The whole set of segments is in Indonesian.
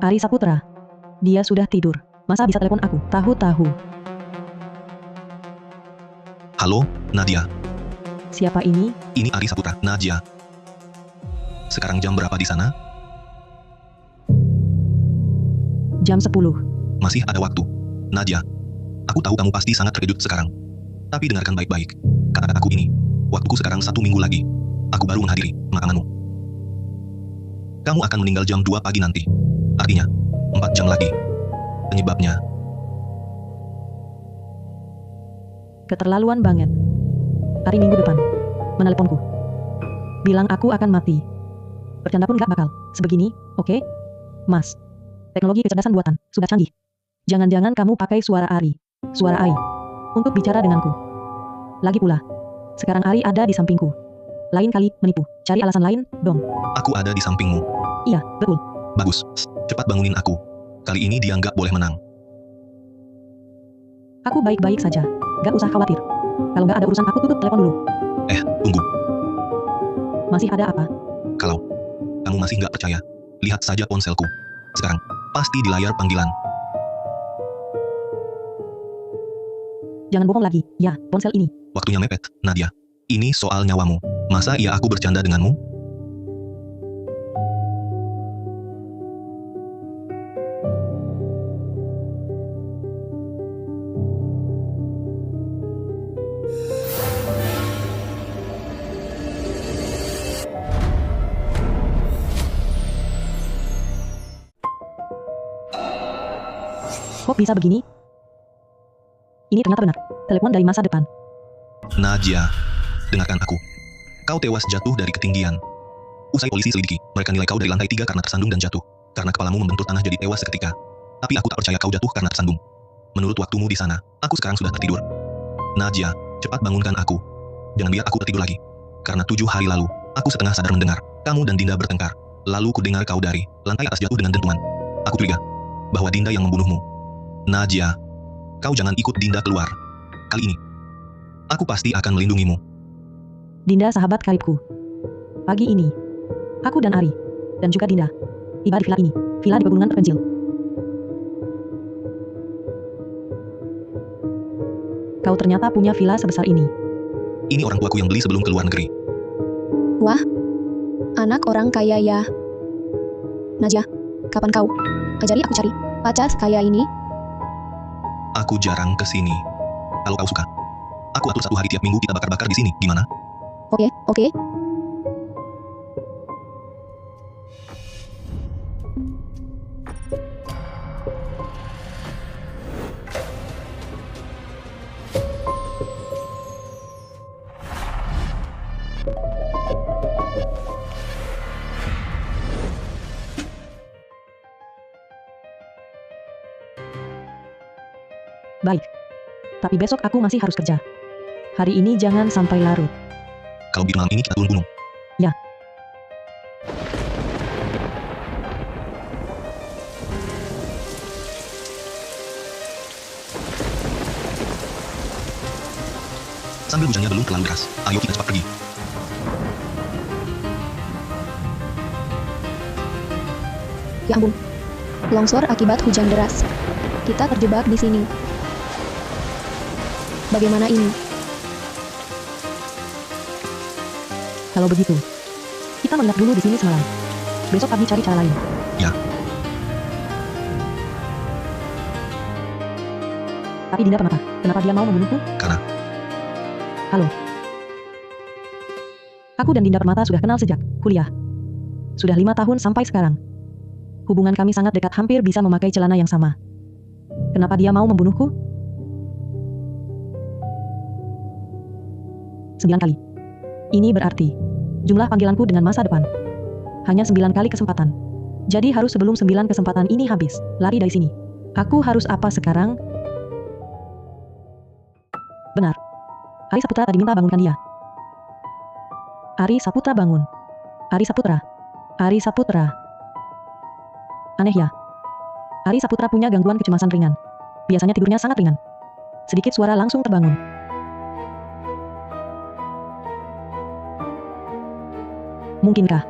Ari Saputra. Dia sudah tidur. Masa bisa telepon aku? Tahu-tahu. Halo, Nadia. Siapa ini? Ini Ari Saputra, Nadia. Sekarang jam berapa di sana? Jam 10. Masih ada waktu. Nadia, aku tahu kamu pasti sangat terkejut sekarang. Tapi dengarkan baik-baik. Kata-kataku ini, waktuku sekarang 1 minggu lagi. Aku baru menghadiri pemakamanmu. Kamu akan meninggal jam 2 pagi nanti. Artinya, 4 jam lagi. Penyebabnya, Keterlaluan banget. Hari Minggu depan. Meneleponku. Bilang aku akan mati. Bercanda pun gak bakal. Sebegini, oke? Mas. Teknologi kecerdasan buatan, sudah canggih. Jangan-jangan kamu pakai suara Ari. Suara Ai. Untuk bicara denganku. Lagi pula. Sekarang Ari ada di sampingku. Lain kali, menipu. Cari alasan lain, dong. aku ada di sampingmu. Iya, betul. Bagus, cepat bangunin aku. Kali ini dia nggak boleh menang. Aku baik-baik saja. Gak usah khawatir. Kalau gak ada urusan aku tutup telepon dulu. Tunggu. Masih ada apa? Kalau kamu masih nggak percaya, lihat saja ponselku. Sekarang, pasti di layar panggilan. Jangan bohong lagi. Ya, ponsel ini. Waktunya mepet, Nadia. Ini soal nyawamu. Masa iya aku bercanda denganmu? Kok bisa begini? Ini ternyata benar. Telepon dari masa depan. Nadia, dengarkan aku. Kau tewas jatuh dari ketinggian. Usai polisi selidiki, mereka nilai kau dari lantai 3 karena tersandung dan jatuh. Karena kepalamu membentur tanah jadi tewas seketika. Tapi aku tak percaya kau jatuh karena tersandung. Menurut waktumu di sana, aku sekarang sudah tertidur. Nadia, cepat bangunkan aku. Jangan biar aku tertidur lagi. Karena 7 hari lalu, aku setengah sadar mendengar kamu dan Dinda bertengkar. Lalu ku dengar kau dari lantai atas jatuh dengan dentuman. Aku curiga bahwa Dinda yang membunuhmu. Nadia, kau jangan ikut Dinda keluar. Kali ini, aku pasti akan melindungimu. Dinda sahabat karibku. Pagi ini, aku dan Ari, dan juga Dinda, tiba di villa ini. Villa di pegunungan terpencil. Kau ternyata punya villa sebesar ini. Ini orang tuaku yang beli sebelum ke luar negeri. Wah, anak orang kaya ya. Nadia, kapan kau ajari aku cari pacar kaya ini? Aku jarang ke sini. Kalau kau suka, aku atur 1 hari tiap minggu kita bakar-bakar di sini. Gimana? Oke. Baik. Tapi besok aku masih harus kerja. Hari ini jangan sampai larut. Kalau gitu malam ini kita turun gunung. Ya. Sambil hujannya belum terlalu deras, ayo kita cepat pergi. Ya ampun. Longsor akibat hujan deras. Kita terjebak di sini. Bagaimana ini? Kalau begitu, kita menginap dulu di sini semalam. Besok pagi cari cara lain. Ya. Tapi Dinda kenapa? Kenapa dia mau membunuhku? Karena Halo. Aku dan Dinda Permata sudah kenal sejak kuliah. Sudah 5 tahun sampai sekarang. Hubungan kami sangat dekat, hampir bisa memakai celana yang sama. Kenapa dia mau membunuhku? 9 kali. Ini berarti jumlah panggilanku dengan masa depan. Hanya 9 kali kesempatan. Jadi harus sebelum 9 kesempatan ini habis, lari dari sini. Aku harus apa sekarang? Benar. Ari Saputra tadi minta bangunkan dia. Ari Saputra bangun. Ari Saputra. Ari Saputra. Aneh ya. Ari Saputra punya gangguan kecemasan ringan. Biasanya tidurnya sangat ringan. Sedikit suara langsung terbangun. Mungkinkah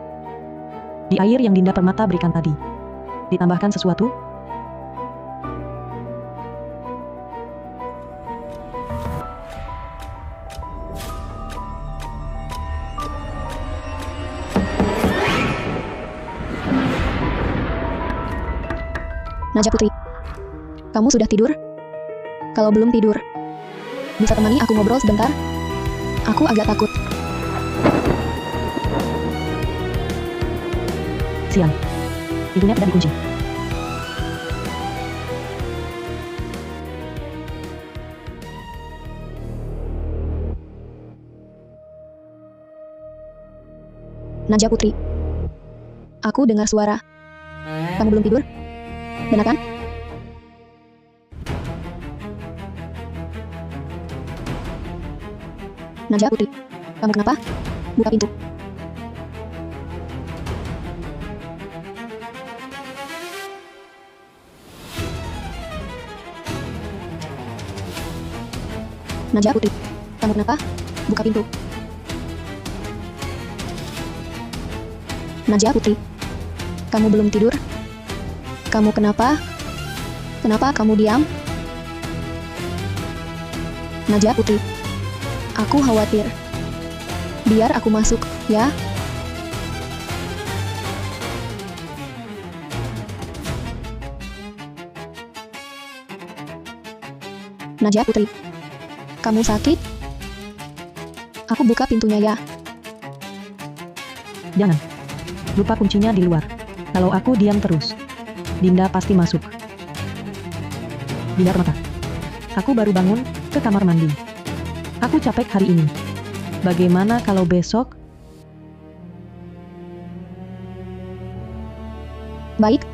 di air yang Dinda Permata berikan tadi Ditambahkan sesuatu? Najwa Putri, kamu sudah tidur? Kalau belum tidur, bisa temani aku ngobrol sebentar? Aku agak takut. Siang. Pintunya tidak dikunci. Najwa Putri, aku dengar suara. Kamu belum tidur? Benar kan? Najwa Putri, kamu kenapa? Buka pintu. Najwa Putri, kamu kenapa? Buka pintu. Najwa Putri, kamu belum tidur? Kamu kenapa? Kenapa kamu diam? Najwa Putri, aku khawatir. Biar aku masuk, ya? Najwa Putri, kamu sakit? Aku buka pintunya ya. Jangan. Lupa kuncinya di luar. Kalau aku diam terus, Dinda pasti masuk. Dinda Permata. Aku baru bangun, ke kamar mandi. Aku capek hari ini. Bagaimana kalau besok? Baik.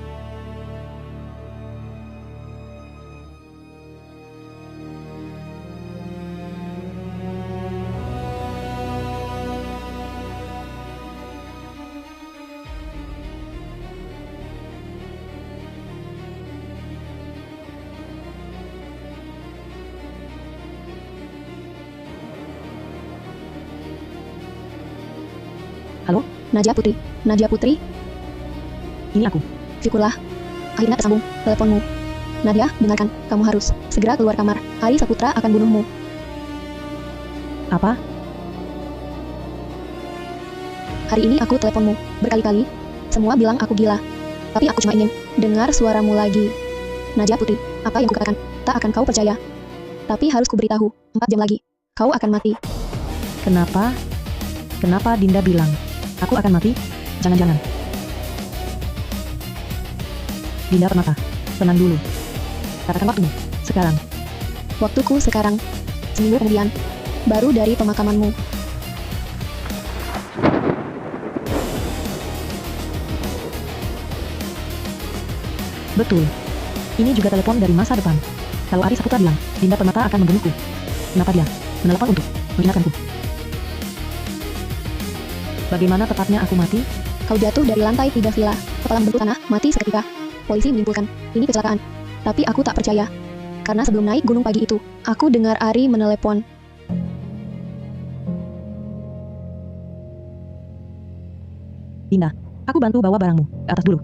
Halo? Najwa Putri, Najwa Putri, Ini aku. syukurlah. Akhirnya tersambung teleponmu. Nadia, dengarkan, kamu harus segera keluar kamar. Ari Saputra akan bunuhmu. Apa? Hari ini aku teleponmu berkali-kali. Semua bilang aku gila. Tapi aku cuma ingin dengar suaramu lagi. Najwa Putri, apa yang kukatakan tak akan kau percaya. Tapi harus kuberitahu, 4 jam lagi kau akan mati. Kenapa? Kenapa Dinda bilang aku akan mati? Jangan-jangan. Dinda Permata, tenang dulu. Katakan waktumu. Sekarang. Waktuku sekarang. Seminggu kemudian. Baru dari pemakamanmu. Betul. Ini juga telepon dari masa depan. Kalau Ari Saputra bilang, Dinda Permata akan membunuhku. Kenapa dia menelepon untuk mengingatkanku? Bagaimana tepatnya aku mati? Kau jatuh dari lantai 3 villa, kepala membentuk tanah, mati seketika. Polisi menyimpulkan, ini kecelakaan. Tapi aku tak percaya. Karena sebelum naik gunung pagi itu, aku dengar Ari menelepon. Dinda, aku bantu bawa barangmu ke atas dulu.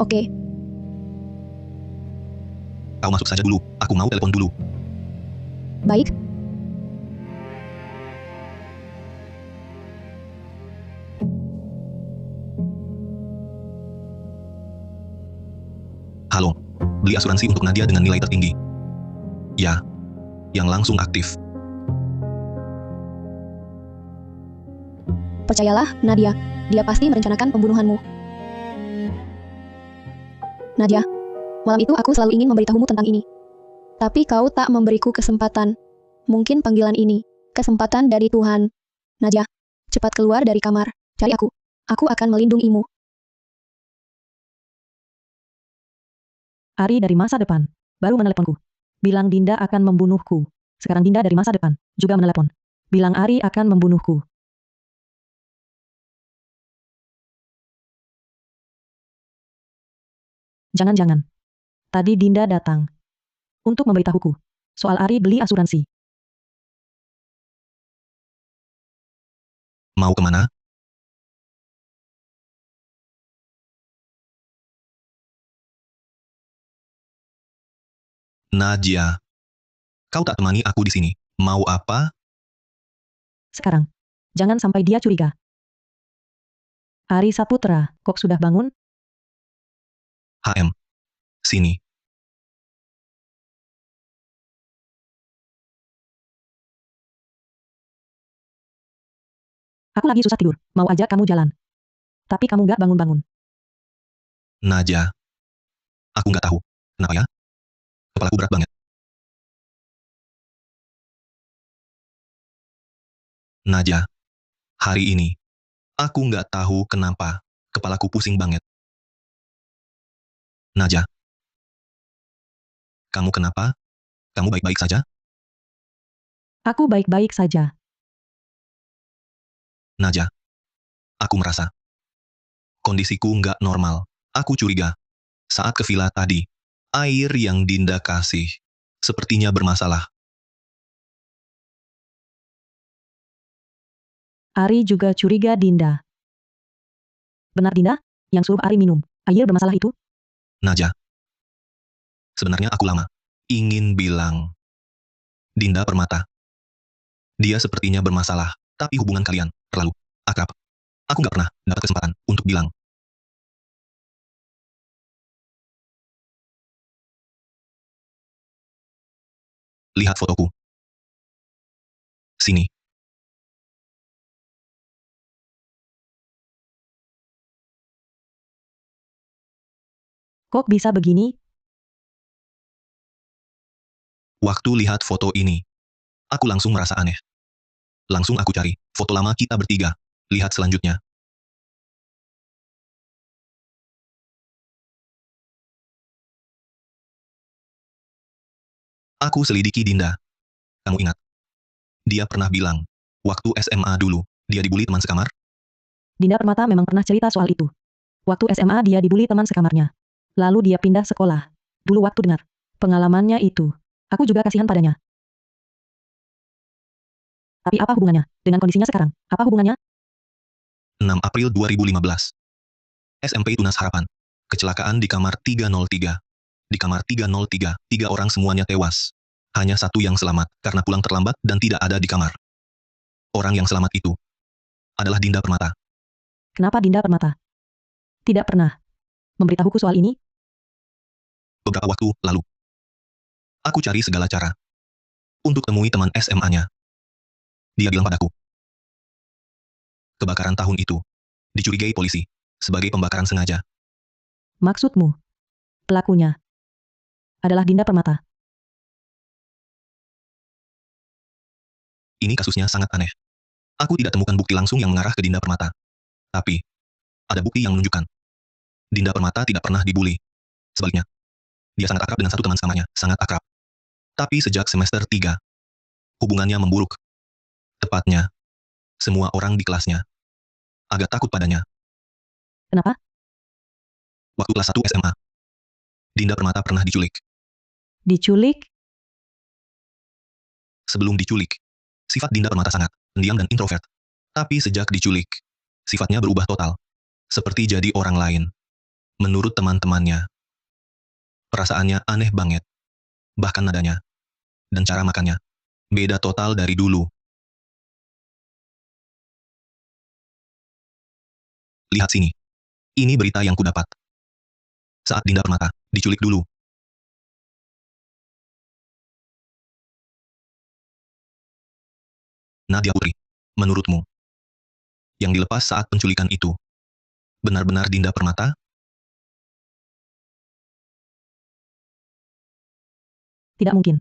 Oke, Kau masuk saja dulu, aku mau telepon dulu. baik. Halo, beli asuransi untuk Nadia dengan nilai tertinggi. Ya, yang langsung aktif. Percayalah, Nadia. Dia pasti merencanakan pembunuhanmu. Nadia, malam itu aku selalu ingin memberitahumu tentang ini. Tapi kau tak memberiku kesempatan. Mungkin panggilan ini, kesempatan dari Tuhan. Nadia, cepat keluar dari kamar. Cari aku. Aku akan melindungimu. Ari dari masa depan baru meneleponku. Bilang Dinda akan membunuhku. Sekarang Dinda dari masa depan juga menelepon. Bilang Ari akan membunuhku. Jangan-jangan. Tadi Dinda datang untuk memberitahuku soal Ari beli asuransi. Mau kemana? Nadia, kau tak temani aku di sini. Mau apa? Sekarang. Jangan sampai dia curiga. Ari Saputra, kok sudah bangun? HM. Sini. Aku lagi susah tidur, mau ajak kamu jalan. Tapi kamu gak bangun-bangun. Nadia. Aku nggak tahu. Kenapa ya? Kepalaku berat banget. Nadia. Hari ini. Aku nggak tahu kenapa. Kepalaku pusing banget. Nadia. Kamu kenapa? Kamu baik-baik saja? Aku baik-baik saja. Nadia. Aku merasa. Kondisiku nggak normal. Aku curiga. Saat ke villa tadi, air yang Dinda kasih sepertinya bermasalah. Ari juga curiga Dinda. Benar Dinda? Yang suruh Ari minum air bermasalah itu? Nadia. Sebenarnya aku lama ingin bilang Dinda Permata. Dia sepertinya bermasalah, tapi hubungan kalian terlalu akrab. Aku nggak pernah dapat kesempatan untuk bilang. Lihat fotoku. Sini. Kok bisa begini? Waktu lihat foto ini, aku langsung merasa aneh. Langsung aku cari foto lama kita bertiga. Lihat selanjutnya. Aku selidiki Dinda. Kamu ingat? Dia pernah bilang, waktu SMA dulu, dia dibully teman sekamar. Dinda Permata memang pernah cerita soal itu. Waktu SMA dia dibully teman sekamarnya. Lalu dia pindah sekolah. Dulu waktu dengar pengalamannya itu, aku juga kasihan padanya. Tapi apa hubungannya dengan kondisinya sekarang? Apa hubungannya? 6 April 2015. SMP Tunas Harapan. Kecelakaan di kamar 303. Di kamar 303, 3 orang semuanya tewas. Hanya satu yang selamat, karena pulang terlambat dan tidak ada di kamar. Orang yang selamat itu adalah Dinda Permata. Kenapa Dinda Permata tidak pernah memberitahuku soal ini? Beberapa waktu lalu, aku cari segala cara untuk temui teman SMA-nya. Dia bilang padaku, kebakaran tahun itu dicurigai polisi sebagai pembakaran sengaja. Maksudmu, pelakunya adalah Dinda Permata. Ini kasusnya sangat aneh. Aku tidak temukan bukti langsung yang mengarah ke Dinda Permata. Tapi, ada bukti yang menunjukkan Dinda Permata tidak pernah dibully. Sebaliknya, dia sangat akrab dengan satu teman sekamarnya, sangat akrab. Tapi sejak semester 3, hubungannya memburuk. Tepatnya, semua orang di kelasnya agak takut padanya. Kenapa? Waktu kelas 1 SMA, Dinda Permata pernah diculik. Diculik? Sebelum diculik, sifat Dinda Permata sangat pendiam dan introvert. Tapi sejak diculik, sifatnya berubah total. Seperti jadi orang lain. Menurut teman-temannya, perasaannya aneh banget. Bahkan nadanya dan cara makannya beda total dari dulu. Lihat sini. Ini berita yang kudapat. Saat Dinda Permata diculik dulu. Nadia Putri, menurutmu, yang dilepas saat penculikan itu benar-benar Dinda Permata? Tidak mungkin.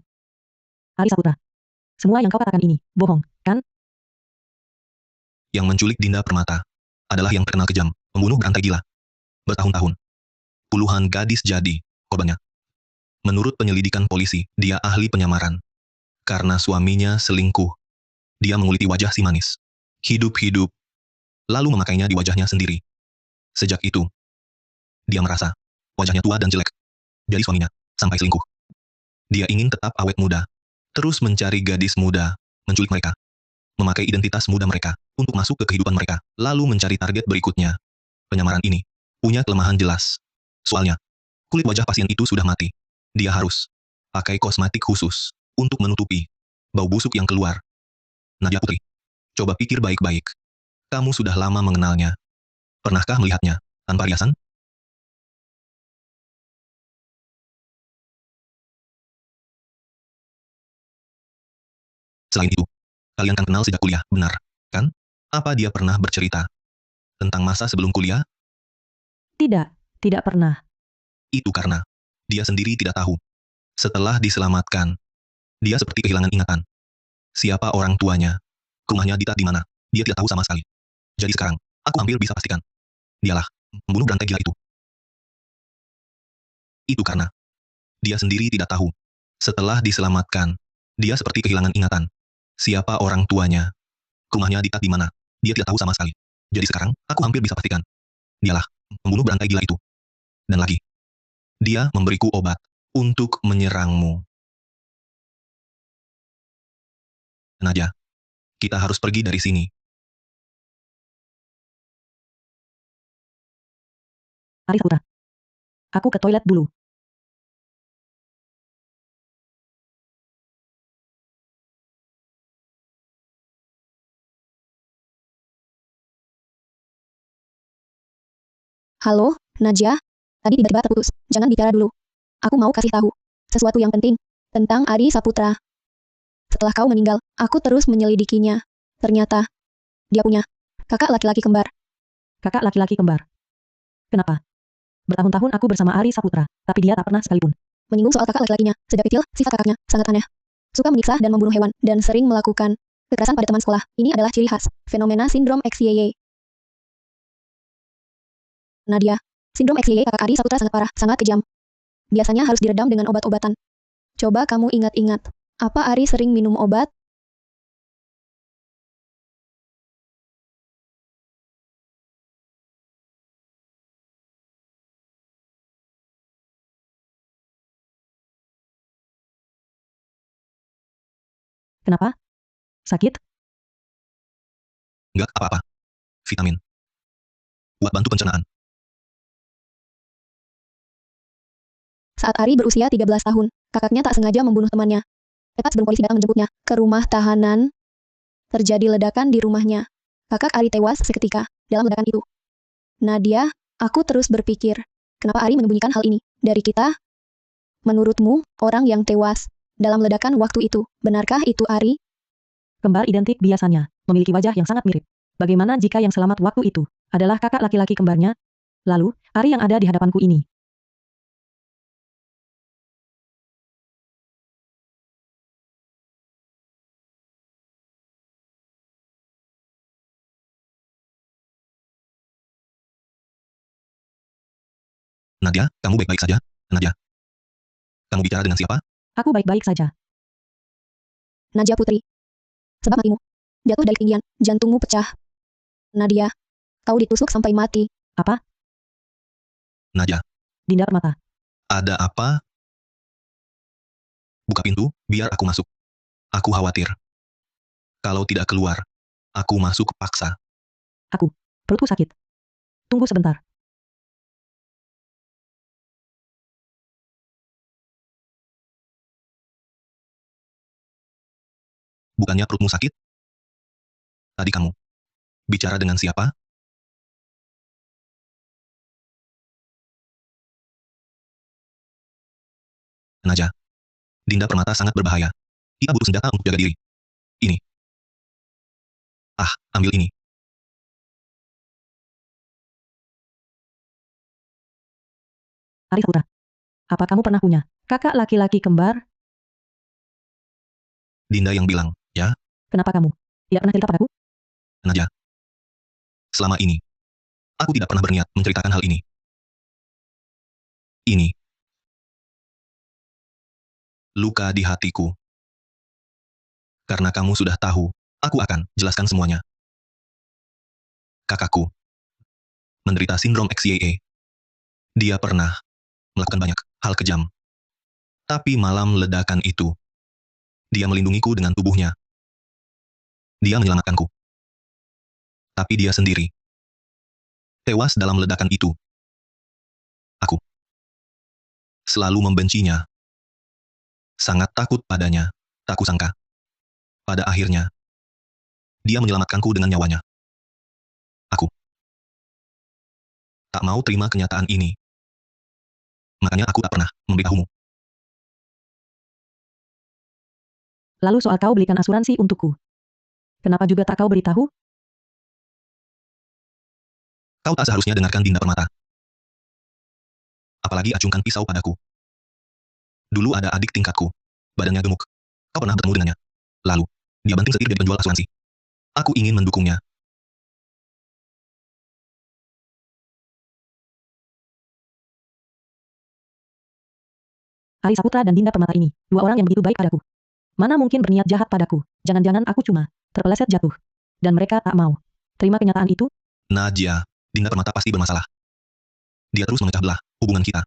Ari Saputra. Semua yang kau katakan ini, bohong, kan? Yang menculik Dinda Permata adalah yang terkenal kejam, pembunuh berantai gila. Bertahun-tahun. Puluhan gadis jadi korbannya. Menurut penyelidikan polisi, dia ahli penyamaran. Karena suaminya selingkuh, dia menguliti wajah si manis. Hidup-hidup, lalu memakainya di wajahnya sendiri. Sejak itu, dia merasa wajahnya tua dan jelek. Jadi suaminya sampai selingkuh. Dia ingin tetap awet muda. Terus mencari gadis muda, menculik mereka. Memakai identitas muda mereka untuk masuk ke kehidupan mereka, lalu mencari target berikutnya. Penyamaran ini punya kelemahan jelas. Soalnya, kulit wajah pasien itu sudah mati. Dia harus pakai kosmetik khusus untuk menutupi bau busuk yang keluar. Nadia Putri, coba pikir baik-baik. Kamu sudah lama mengenalnya. Pernahkah melihatnya tanpa riasan? Selain itu, kalian kan kenal sejak kuliah, benar? Kan? Apa dia pernah bercerita tentang masa sebelum kuliah? Tidak, tidak pernah. Itu karena dia sendiri tidak tahu. Setelah diselamatkan, dia seperti kehilangan ingatan. Siapa orang tuanya? Rumahnya Dita di mana? Dia tidak tahu sama sekali. Jadi sekarang, aku hampir bisa pastikan. Dialah pembunuh berantai gila itu. Itu karena dia sendiri tidak tahu. Setelah diselamatkan, dia seperti kehilangan ingatan. Siapa orang tuanya? Rumahnya Dita di mana? Dia tidak tahu sama sekali. Jadi sekarang, aku hampir bisa pastikan. Dialah pembunuh berantai gila itu. Dan lagi, dia memberiku obat untuk menyerangmu. Nadia, kita harus pergi dari sini. Ari Saputra. Aku ke toilet dulu. Halo, Najwa? Tadi tiba-tiba terputus. Jangan bicara dulu. Aku mau kasih tahu sesuatu yang penting tentang Ari Saputra. Setelah kau meninggal, aku terus menyelidikinya. Ternyata, dia punya kakak laki-laki kembar. Kakak laki-laki kembar. Kenapa? Bertahun-tahun aku bersama Ari Saputra, tapi dia tak pernah sekalipun Menyinggung soal kakak laki-lakinya. Sejak kecil, sifat kakaknya sangat aneh. Suka menyiksa dan membunuh hewan, dan sering melakukan kekerasan pada teman sekolah. Ini adalah ciri khas fenomena sindrom XYY. Nadia, sindrom XYY kakak Ari Saputra sangat parah, sangat kejam. Biasanya harus diredam dengan obat-obatan. Coba kamu ingat-ingat, apa Ari sering minum obat? Kenapa? Sakit? Enggak apa-apa. Vitamin. Buat bantu pencernaan. Saat Ari berusia 13 tahun, kakaknya tak sengaja membunuh temannya. Tepat sebelum polisi datang menjemputnya ke rumah tahanan, terjadi ledakan di rumahnya. Kakak Ari tewas seketika dalam ledakan itu. Nadia, aku terus berpikir, kenapa Ari menyembunyikan hal ini dari kita? Menurutmu, orang yang tewas dalam ledakan waktu itu, benarkah itu Ari? Kembar identik biasanya memiliki wajah yang sangat mirip. Bagaimana jika yang selamat waktu itu adalah kakak laki-laki kembarnya? Lalu, Ari yang ada di hadapanku ini. Nadia, kamu baik-baik saja? Nadia, kamu bicara dengan siapa? Aku baik-baik saja. Najwa Putri. Sebab matimu. Jatuh dari ketinggian, jantungmu pecah. Nadia, kau ditusuk sampai mati. Apa? Nadia, Dinda Permata. ada apa? Buka pintu, biar aku masuk. Aku khawatir. Kalau tidak keluar, aku masuk paksa. Perutku sakit. Tunggu sebentar. Bukannya perutmu sakit? Tadi kamu bicara dengan siapa? Nadia, Dinda Permata sangat berbahaya. Kita butuh senjata untuk jaga diri. Ini. Ah, ambil ini. Ari Saputra. Apa kamu pernah punya kakak laki-laki kembar? Dinda yang bilang, ya, Kenapa kamu tidak pernah cerita padaku? Nadia. Selama ini, aku tidak pernah berniat menceritakan hal ini. Ini. Luka di hatiku. Karena kamu sudah tahu, aku akan jelaskan semuanya. Kakakku menderita sindrom XYY. Dia pernah melakukan banyak hal kejam. Tapi malam ledakan itu, dia melindungiku dengan tubuhnya. Dia menyelamatkanku. Tapi dia sendiri tewas dalam ledakan itu. Aku selalu membencinya. Sangat takut padanya. Tak kusangka. Pada akhirnya, dia menyelamatkanku dengan nyawanya. Aku tak mau terima kenyataan ini. Makanya aku tak pernah memberitahumu. Lalu soal kau belikan asuransi untukku. Kenapa juga tak kau beritahu? Kau tak seharusnya dengarkan Dinda Permata. Apalagi acungkan pisau padaku. Dulu ada adik tingkatku. Badannya gemuk. Kau pernah bertemu dengannya. Lalu, dia banting setir jadi penjual asuransi. Aku ingin mendukungnya. Ari Saputra dan Dinda Permata ini, dua orang yang begitu baik padaku. Mana mungkin berniat jahat padaku? Jangan-jangan aku cuma terpeleset jatuh. Dan mereka tak mau terima kenyataan itu? Najia, Dinda Permata pasti bermasalah. Dia terus memecah belah hubungan kita.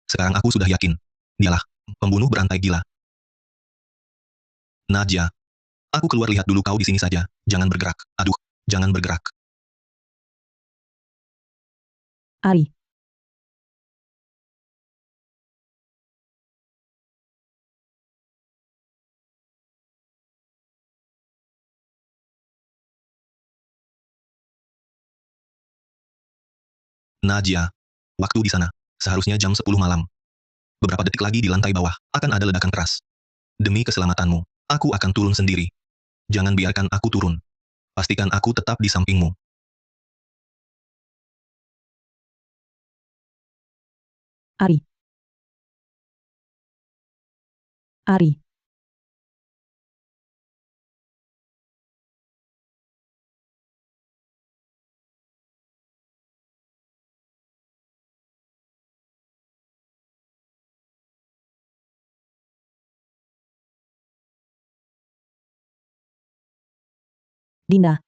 Sekarang aku sudah yakin. Dialah pembunuh berantai gila. Najia, aku keluar lihat dulu kau di sini saja. Jangan bergerak. Aduh, jangan bergerak. Ari. Najia, waktu di sana, seharusnya jam 10 malam. Beberapa detik lagi di lantai bawah, akan ada ledakan keras. Demi keselamatanmu, aku akan turun sendiri. Jangan biarkan aku turun. Pastikan aku tetap di sampingmu. Ari. Ari. Dinda.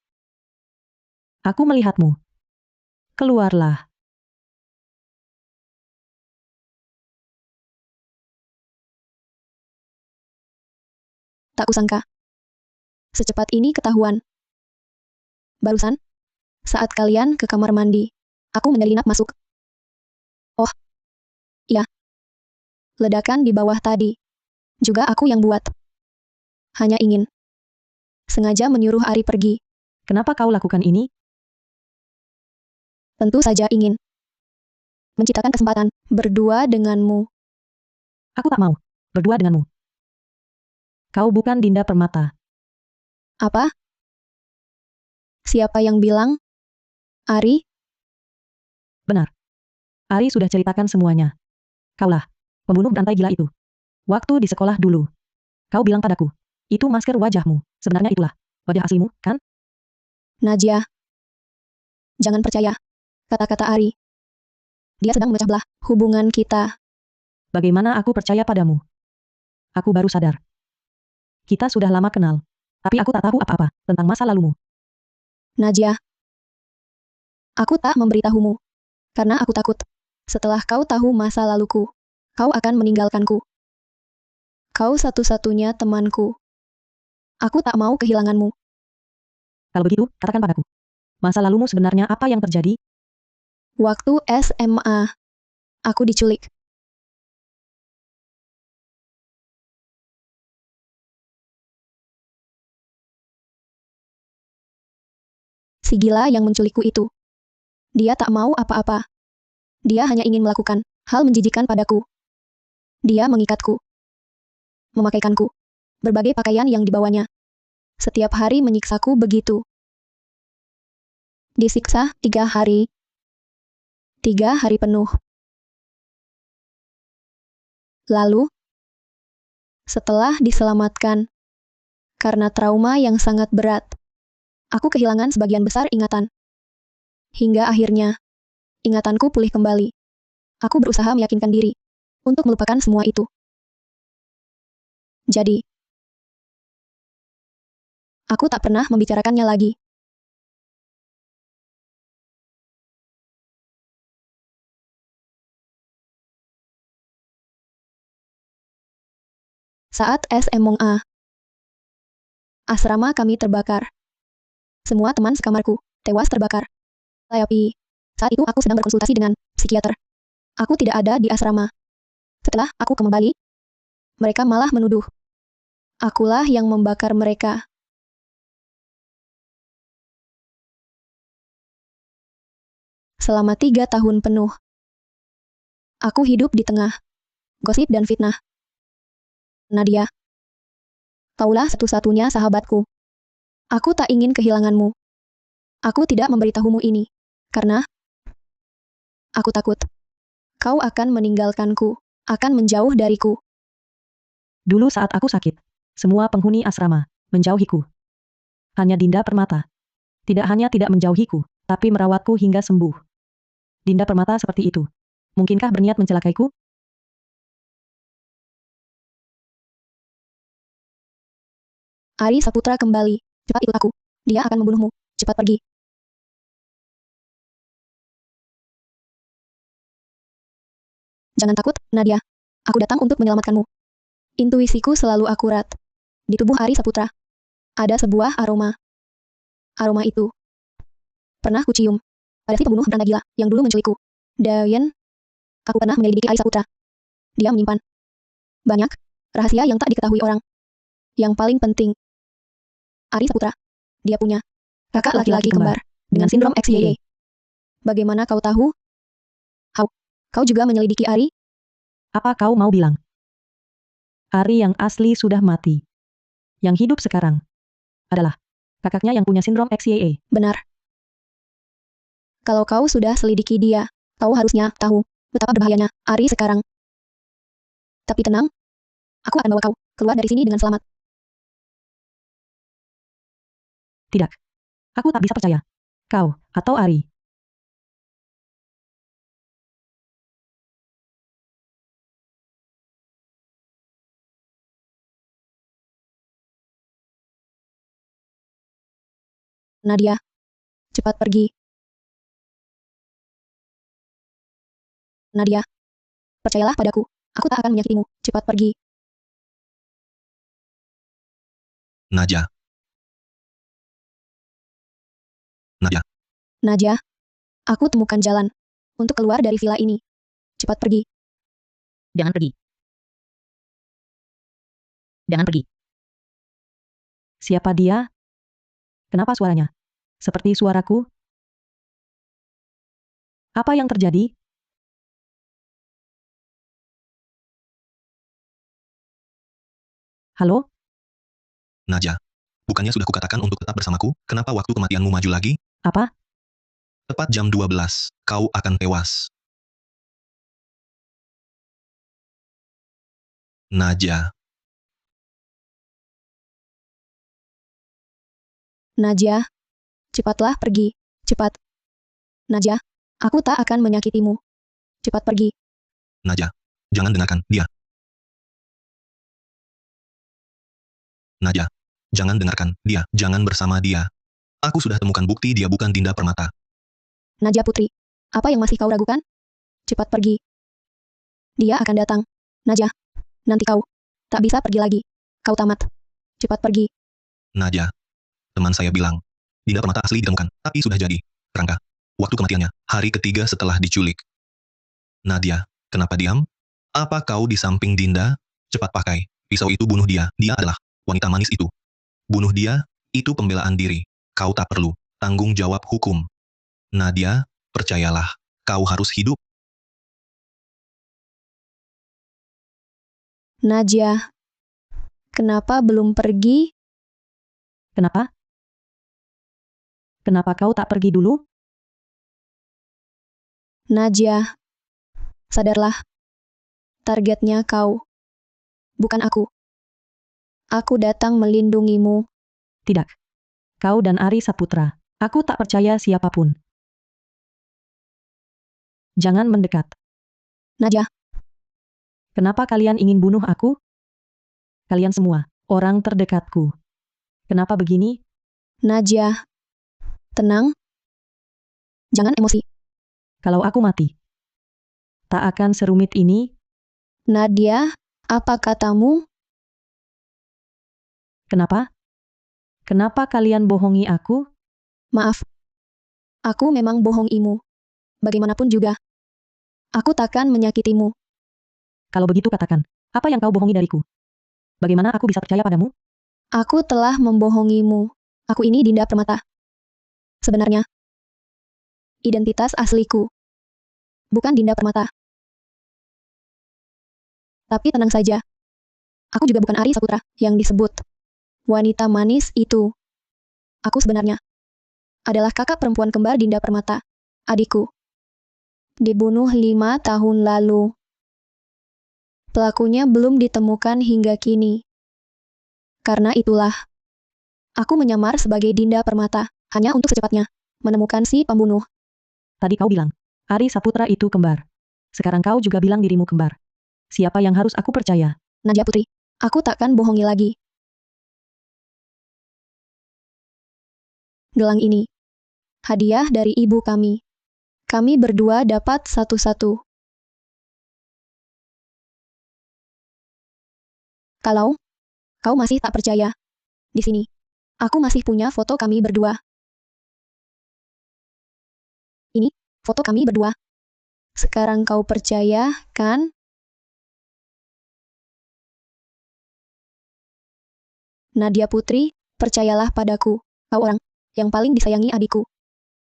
Aku melihatmu. Keluarlah. Tak kusangka. Secepat ini ketahuan. Barusan, saat kalian ke kamar mandi, aku menyelinap masuk. Oh, iya. Ledakan di bawah tadi. Juga aku yang buat. Hanya ingin. Sengaja menyuruh Ari pergi. Kenapa kau lakukan ini? Tentu saja ingin. Menciptakan kesempatan berdua denganmu. Aku tak mau berdua denganmu. Kau bukan Dinda Permata. Apa? Siapa yang bilang? Ari? Benar. Ari sudah ceritakan semuanya. Kaulah pembunuh berantai gila itu. Waktu di sekolah dulu. Kau bilang padaku, itu masker wajahmu. Sebenarnya itulah wajah aslimu, kan? Najia. Jangan percaya kata-kata Ari. Dia sedang memecah belah hubungan kita. Bagaimana aku percaya padamu? Aku baru sadar. Kita sudah lama kenal. Tapi aku tak tahu apa-apa tentang masa lalumu. Najia. Aku tak memberitahumu. Karena aku takut. Setelah kau tahu masa laluku, kau akan meninggalkanku. Kau satu-satunya temanku. Aku tak mau kehilanganmu. Kalau begitu, katakan padaku. Masa lalumu sebenarnya apa yang terjadi? Waktu SMA, aku diculik. Si gila yang menculikku itu. Dia tak mau apa-apa. Dia hanya ingin melakukan hal menjijikan padaku. Dia mengikatku. Memakaikanku. Berbagai pakaian yang dibawanya. Setiap hari menyiksaku begitu. Disiksa 3 hari. 3 hari penuh. Lalu, setelah diselamatkan, karena trauma yang sangat berat, aku kehilangan sebagian besar ingatan. Hingga akhirnya, ingatanku pulih kembali. Aku berusaha meyakinkan diri untuk melupakan semua itu. Jadi, aku tak pernah membicarakannya lagi. Saat SMA, asrama kami terbakar. Semua teman sekamarku tewas terbakar. Tapi, saat itu aku sedang berkonsultasi dengan psikiater. Aku tidak ada di asrama. Setelah aku kembali, Mereka malah menuduh. Akulah yang membakar mereka. Selama 3 tahun penuh, aku hidup di tengah gosip dan fitnah. Nadia, kaulah satu-satunya sahabatku. Aku tak ingin kehilanganmu. Aku tidak memberitahumu ini, karena aku takut kau akan meninggalkanku, akan menjauh dariku. Dulu saat aku sakit, semua penghuni asrama menjauhiku. Hanya Dinda Permata. Tidak hanya tidak menjauhiku, tapi merawatku hingga sembuh. Dinda Permata seperti itu. Mungkinkah berniat mencelakaiku? Ari Saputra kembali. Cepat ikut aku. Dia akan membunuhmu. Cepat pergi. Jangan takut, Nadia. Aku datang untuk menyelamatkanmu. Intuisiku selalu akurat. Di tubuh Ari Saputra ada sebuah aroma. Aroma itu pernah kucium pada si pembunuh beranak gila yang dulu menculikku. Dan aku pernah menyelidiki Ari Saputra. Dia menyimpan banyak rahasia yang tak diketahui orang. Yang paling penting, Ari Saputra, dia punya kakak laki-laki kembar dengan sindrom XYY. Bagaimana kau tahu? Kau juga menyelidiki Ari? Apa kau mau bilang? Ari yang asli sudah mati. Yang hidup sekarang adalah kakaknya yang punya sindrom XYY. Benar. Kalau kau sudah selidiki dia, kau harusnya tahu betapa berbahayanya Ari sekarang. Tapi tenang, aku akan bawa kau keluar dari sini dengan selamat. Tidak. Aku tak bisa percaya. Kau, atau Ari. Nadia, cepat pergi. Nadia, percayalah padaku. Aku tak akan menyakitimu. Cepat pergi. Nadia. Nadia. Nadia, aku temukan jalan untuk keluar dari villa ini. Cepat pergi. Jangan pergi. Jangan pergi. Siapa dia? Kenapa suaranya seperti suaraku? Apa yang terjadi? Halo? Nadia. Bukannya sudah kukatakan untuk tetap bersamaku, kenapa waktu kematianmu maju lagi? Apa? Tepat jam 12, kau akan tewas. Nadia. Nadia, cepatlah pergi. Cepat. Nadia, aku tak akan menyakitimu. Cepat pergi. Nadia. Jangan dengarkan dia. Nadia. Jangan dengarkan dia. Jangan bersama dia. Aku sudah temukan bukti dia bukan Dinda Permata. Nadia Putri, apa yang masih kau ragukan? Cepat pergi. Dia akan datang. Nadia, nanti kau tak bisa pergi lagi. Kau tamat. Cepat pergi. Nadia. Teman saya bilang, Dinda Permata asli ditemukan, tapi sudah jadi. Rangka. Waktu kematiannya, hari ketiga setelah diculik. Nadia, kenapa diam? Apa kau di samping Dinda? Cepat pakai. Pisau itu bunuh dia. Dia adalah wanita manis itu. Bunuh dia, itu pembelaan diri. Kau tak perlu tanggung jawab hukum. Nadia, percayalah, kau harus hidup. Nadia, kenapa belum pergi? Kenapa? Kenapa kau tak pergi dulu? Nadia, sadarlah. Targetnya kau, bukan aku. Aku datang melindungimu. Tidak. Kau dan Ari Saputra. Aku tak percaya siapapun. Jangan mendekat. Nadia, Kenapa kalian ingin bunuh aku? Kalian semua, orang terdekatku. Kenapa begini? Nadia, tenang. Jangan emosi. Kalau aku mati, tak akan serumit ini. Nadia, apa katamu? Kenapa? Kenapa kalian bohongi aku? Maaf. Aku memang bohongimu. Bagaimanapun juga. Aku takkan menyakitimu. Kalau begitu katakan, Apa yang kau bohongi dariku? Bagaimana aku bisa percaya padamu? Aku telah membohongimu. Aku ini Dinda Permata. Sebenarnya, identitas asliku bukan Dinda Permata. Tapi tenang saja, aku juga bukan Ari Saputra yang disebut wanita manis itu. Aku sebenarnya adalah kakak perempuan kembar Dinda Permata, adikku. Dibunuh 5 tahun lalu. Pelakunya belum ditemukan hingga kini. Karena itulah, aku menyamar sebagai Dinda Permata, hanya untuk secepatnya menemukan si pembunuh. Tadi kau bilang, Ari Saputra itu kembar. Sekarang kau juga bilang dirimu kembar. Siapa yang harus aku percaya? Nadia Putri, aku takkan bohongi lagi. Gelang ini, hadiah dari ibu kami. Kami berdua dapat satu-satu. Kalau kau masih tak percaya, di sini, aku masih punya foto kami berdua. Ini, foto kami berdua. Sekarang kau percaya, kan? Nadia Putri, percayalah padaku. Kau orang yang paling disayangi adikku.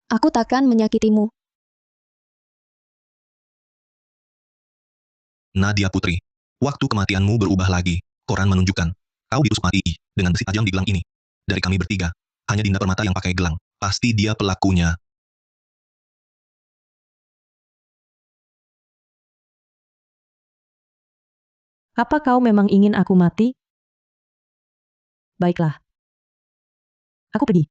Aku takkan menyakitimu. Nadia Putri, waktu kematianmu berubah lagi. Koran menunjukkan, kau ditusuk mati dengan besi tajam di gelang ini. Dari kami bertiga, hanya Dinda Permata yang pakai gelang. Pasti dia pelakunya. Apa kau memang ingin aku mati? Baiklah. Aku pergi.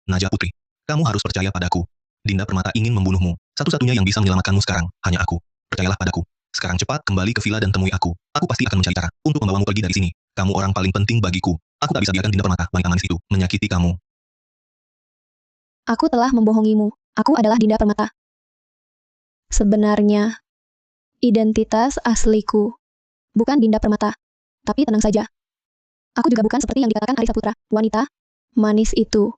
Nadia Putri, kamu harus percaya padaku. Dinda Permata ingin membunuhmu. Satu-satunya yang bisa menyelamatkanmu sekarang, hanya aku. Percayalah padaku. Sekarang cepat kembali ke villa dan temui aku. Aku pasti akan mencari cara untuk membawamu pergi dari sini. Kamu orang paling penting bagiku. Aku tak bisa biarkan Dinda Permata, wanita manis itu, menyakiti kamu. Aku telah membohongimu. Aku adalah Dinda Permata. Sebenarnya, identitas asliku bukan Dinda Permata. Tapi tenang saja. Aku juga bukan seperti yang dikatakan Ari Saputra, wanita manis itu.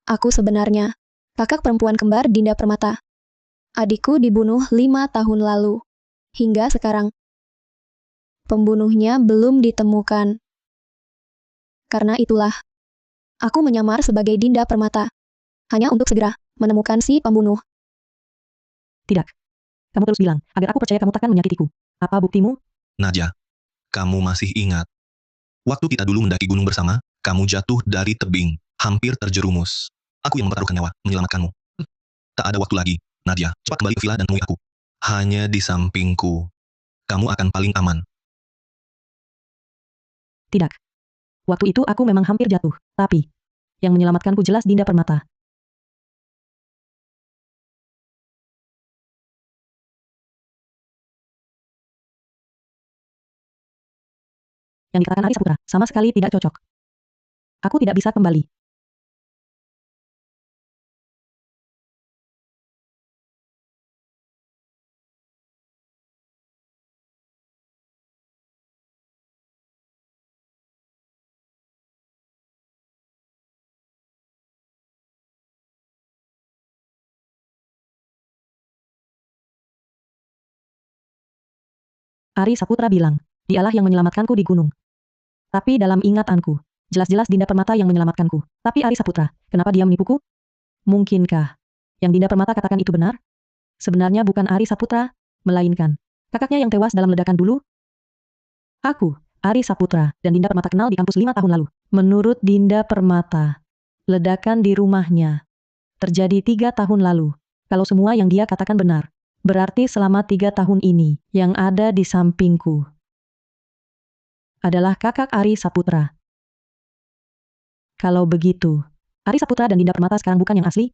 Aku sebenarnya kakak perempuan kembar Dinda Permata. Adikku dibunuh 5 tahun lalu. Hingga sekarang, pembunuhnya belum ditemukan. Karena itulah, aku menyamar sebagai Dinda Permata. Hanya untuk segera menemukan si pembunuh. Tidak. Kamu terus bilang, agar aku percaya kamu takkan menyakitiku. Apa buktimu? Nadia, kamu masih ingat. Waktu kita dulu mendaki gunung bersama, kamu jatuh dari tebing, hampir terjerumus. Aku yang mempertaruhkan nyawa, menyelamatkanmu. Tak ada waktu lagi, Nadia, cepat kembali ke villa dan temui aku. Hanya di sampingku. Kamu akan paling aman. Tidak. Waktu itu aku memang hampir jatuh. Tapi, yang menyelamatkanku jelas Dinda Permata. Yang dikatakan Ari Saputra, sama sekali tidak cocok. Aku tidak bisa kembali. Ari Saputra bilang, dialah yang menyelamatkanku di gunung. Tapi dalam ingatanku, jelas-jelas Dinda Permata yang menyelamatkanku. Tapi Ari Saputra, kenapa dia menipuku? Mungkinkah yang Dinda Permata katakan itu benar? Sebenarnya bukan Ari Saputra, melainkan kakaknya yang tewas dalam ledakan dulu. Aku, Ari Saputra, dan Dinda Permata kenal di kampus 5 tahun lalu. Menurut Dinda Permata, ledakan di rumahnya terjadi 3 tahun lalu. Kalau semua yang dia katakan benar, berarti selama 3 tahun ini, yang ada di sampingku adalah kakak Ari Saputra. Kalau begitu, Ari Saputra dan Dinda Permata sekarang bukan yang asli?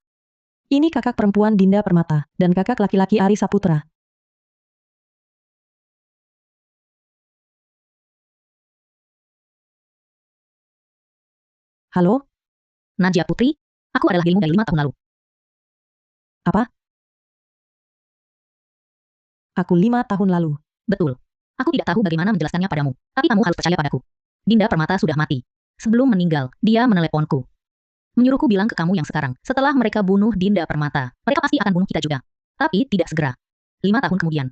Ini kakak perempuan Dinda Permata, dan kakak laki-laki Ari Saputra. Halo? Nadia Putri, aku adalah dirimu dari 5 tahun lalu. Apa? Aku 5 tahun lalu. Betul. Aku tidak tahu bagaimana menjelaskannya padamu, tapi kamu harus percaya padaku. Dinda Permata sudah mati. Sebelum meninggal, dia meneleponku. Menyuruhku bilang ke kamu yang sekarang. Setelah mereka bunuh Dinda Permata, mereka pasti akan bunuh kita juga. Tapi tidak segera. 5 tahun kemudian.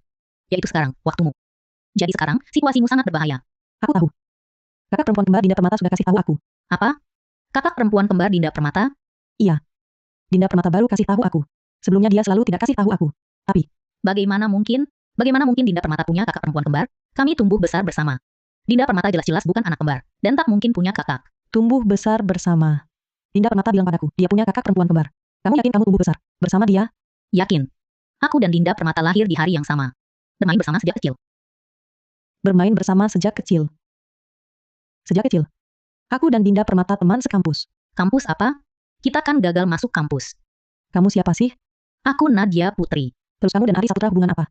Yaitu sekarang, waktumu. Jadi sekarang, situasimu sangat berbahaya. Aku tahu. Kakak perempuan kembar Dinda Permata sudah kasih tahu aku. Apa? Kakak perempuan kembar Dinda Permata? Iya. Dinda Permata baru kasih tahu aku. Sebelumnya dia selalu tidak kasih tahu aku. Tapi, Bagaimana mungkin? Bagaimana mungkin Dinda Permata punya kakak perempuan kembar? Kami tumbuh besar bersama. Dinda Permata jelas-jelas bukan anak kembar. Dan tak mungkin punya kakak. tumbuh besar bersama. Dinda Permata bilang padaku, dia punya kakak perempuan kembar. Kamu yakin kamu tumbuh besar bersama dia? Yakin. Aku dan Dinda Permata lahir di hari yang sama. Bermain bersama sejak kecil. Bermain bersama sejak kecil. Sejak kecil. Aku dan Dinda Permata teman sekampus. Kampus apa? Kita kan gagal masuk kampus. Kamu siapa sih? Aku Nadia Putri. Terus kamu dan Ari Saputra hubungan apa?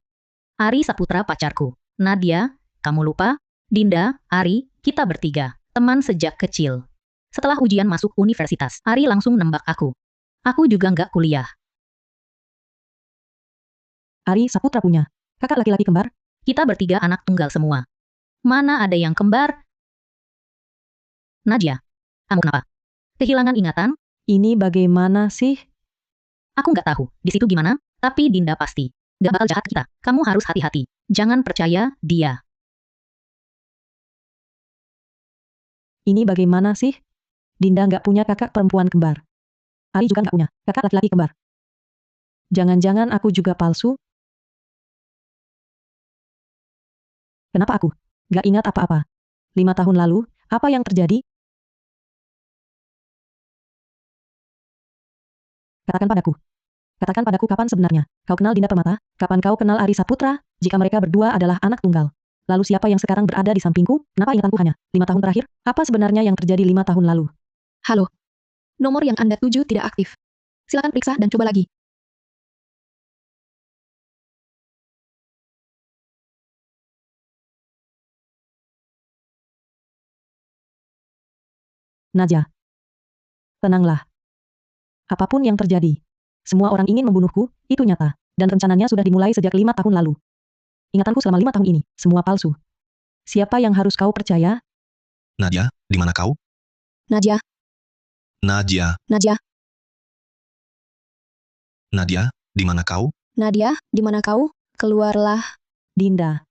Ari Saputra pacarku. Nadia, kamu lupa? Dinda, Ari, kita bertiga. Teman sejak kecil. Setelah ujian masuk universitas, Ari langsung nembak aku. Aku juga nggak kuliah. Ari Saputra punya kakak laki-laki kembar? Kita bertiga anak tunggal semua. Mana ada yang kembar? Nadia, kamu kenapa? Kehilangan ingatan? Ini bagaimana sih? Aku nggak tahu. Di situ gimana? Tapi Dinda pasti. Nggak bakal jahat kita. Kamu harus hati-hati. Jangan percaya dia. Ini bagaimana sih? Dinda nggak punya kakak perempuan kembar. Ari juga nggak punya kakak laki-laki kembar. Jangan-jangan aku juga palsu? Kenapa aku nggak ingat apa-apa? 5 tahun lalu, apa yang terjadi? Katakan padaku. Katakan padaku kapan sebenarnya kau kenal Dinda Permata? Kapan kau kenal Ari Saputra? Jika mereka berdua adalah anak tunggal. Lalu siapa yang sekarang berada di sampingku? Kenapa ingatanku hanya 5 tahun terakhir? Apa sebenarnya yang terjadi 5 tahun lalu? Halo. Nomor yang Anda tuju tidak aktif. Silakan periksa dan coba lagi. Naja. Tenanglah. Apapun yang terjadi. Semua orang ingin membunuhku, itu nyata. Dan rencananya sudah dimulai sejak 5 tahun lalu. Ingatanku selama 5 tahun ini, semua palsu. Siapa yang harus kau percaya? Nadia, di mana kau? Nadia, Nadia, Nadia, Nadia, di mana kau? Nadia, di mana kau? Keluarlah. Dinda.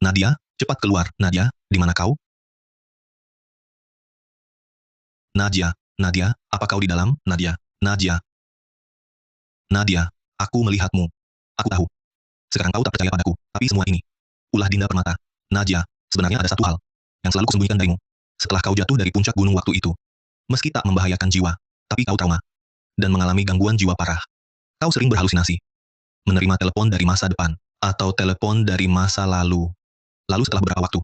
Nadia, cepat keluar. Nadia, di mana kau? Nadia, Nadia, apa kau di dalam? Nadia, Nadia. Nadia, aku melihatmu. Aku tahu. Sekarang kau tak percaya padaku, tapi semua ini. Ulah Dinda Permata. Nadia, sebenarnya ada satu hal yang selalu kusembunyikan darimu. Setelah kau jatuh dari puncak gunung waktu itu, meski tak membahayakan jiwa, tapi kau trauma dan mengalami gangguan jiwa parah. Kau sering berhalusinasi, menerima telepon dari masa depan, atau telepon dari masa lalu. Lalu setelah beberapa waktu,